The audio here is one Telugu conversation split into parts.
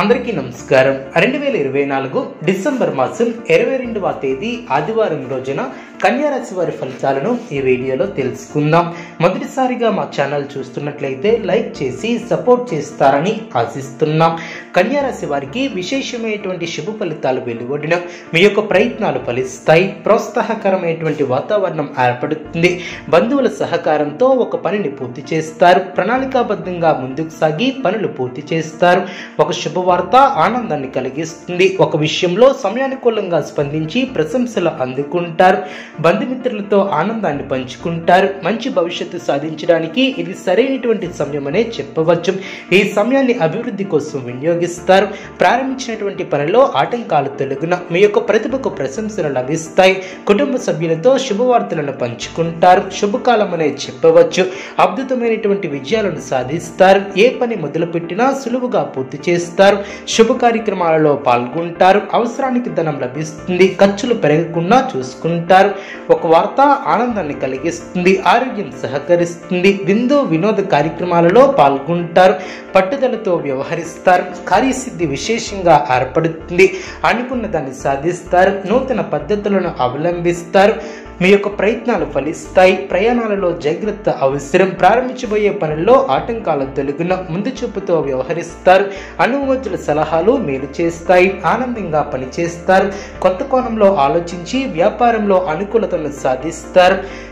అందరికీ నమస్కారం. 2024 డిసెంబర్ మాసం 22వ తేదీ ఆదివారం రోజున కన్యా రాశి వారి ఫలితాలను ఈ వీడియోలో తెలుసుకుందాం. మొదటిసారిగా మా ఛానల్ చూస్తున్నట్లయితే లైక్ చేసి సపోర్ట్ చేస్తారని ఆశిస్తున్నాం. కన్యా రాశి వారికి విశేషమైనటువంటి శుభ ఫలితాలు వెలువడిన మీ యొక్క ప్రయత్నాలు ఫలిస్తాయి. ప్రోత్సాహకరమైనటువంటి వాతావరణం ఏర్పడుతుంది. బంధువుల సహకారంతో ఒక పనిని పూర్తి చేస్తారు. ప్రణాళికాబద్ధంగా ముందుకు సాగి పనులు పూర్తి చేస్తారు. ఒక శుభవార్త ఆనందాన్ని కలిగిస్తుంది. ఒక విషయంలో సమయానుకూలంగా స్పందించి ప్రశంసలు అందుకుంటారు. బంధుమిత్రులతో ఆనందాన్ని పంచుకుంటారు. మంచి భవిష్యత్తు సాధించడానికి ఇది సరైనటువంటి సమయం అనే చెప్పవచ్చు. ఈ సమయాన్ని అభివృద్ధి కోసం వినియోగిస్తారు. ప్రారంభించినటువంటి పనిలో ఆటంకాలు తొలగిన మీ యొక్క ప్రతిభకు ప్రశంసలు లభిస్తాయి. కుటుంబ సభ్యులతో శుభవార్తలను పంచుకుంటారు. శుభకాలం అనే చెప్పవచ్చు. అద్భుతమైనటువంటి విజయాలను సాధిస్తారు. ఏ పని మొదలుపెట్టినా సులువుగా పూర్తి చేస్తారు. శుభ కార్యక్రమాలలో పాల్గొంటారు. అవసరానికి ధనం లభిస్తుంది. ఖర్చులు పెరగకుండా చూసుకుంటారు. ఒక వార్త ఆనందాన్ని కలిగిస్తుంది. ఆరోగ్యం సహకరిస్తుంది. విందు వినోద కార్యక్రమాలలో పాల్గొంటారు. పట్టుదలతో వ్యవహరిస్తారు. కార్యసిద్ధి విశేషంగా ఏర్పడుతుంది. అనుకున్న దాన్ని సాధిస్తారు. నూతన పద్ధతులను అవలంబిస్తారు. మీ యొక్క ప్రయత్నాలు ఫలిస్తాయి. ప్రయాణాలలో జాగ్రత్త అవసరం. ప్రారంభించబోయే పనుల్లో ఆటంకాలు తొలగిన ముందు చూపుతో వ్యవహరిస్తారు. అనుభవజ్ఞుల సలహాలు మేలు చేస్తాయి. ఆనందంగా పనిచేస్తారు. కొత్త కోణంలో ఆలోచించి వ్యాపారంలో అనుకూలతను సాధిస్తారు.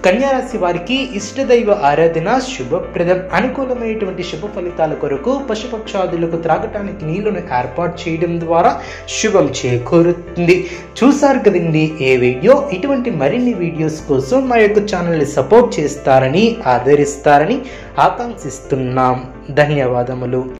కన్యారాశి వారికి ఇష్టదైవ ఆరాధన శుభప్రదం. అనుకూలమైనటువంటి శుభ ఫలితాల కొరకు పశుపక్షాదులకు త్రాగటానికి నీళ్లను ఏర్పాటు చేయడం ద్వారా శుభం చేకూరుతుంది. చూసారు కదండి ఏ వీడియో. ఇటువంటి మరిన్ని వీడియోస్ కోసం మా యొక్క ఛానల్ని సపోర్ట్ చేస్తారని ఆదరిస్తారని ఆకాంక్షిస్తున్నాం. ధన్యవాదములు.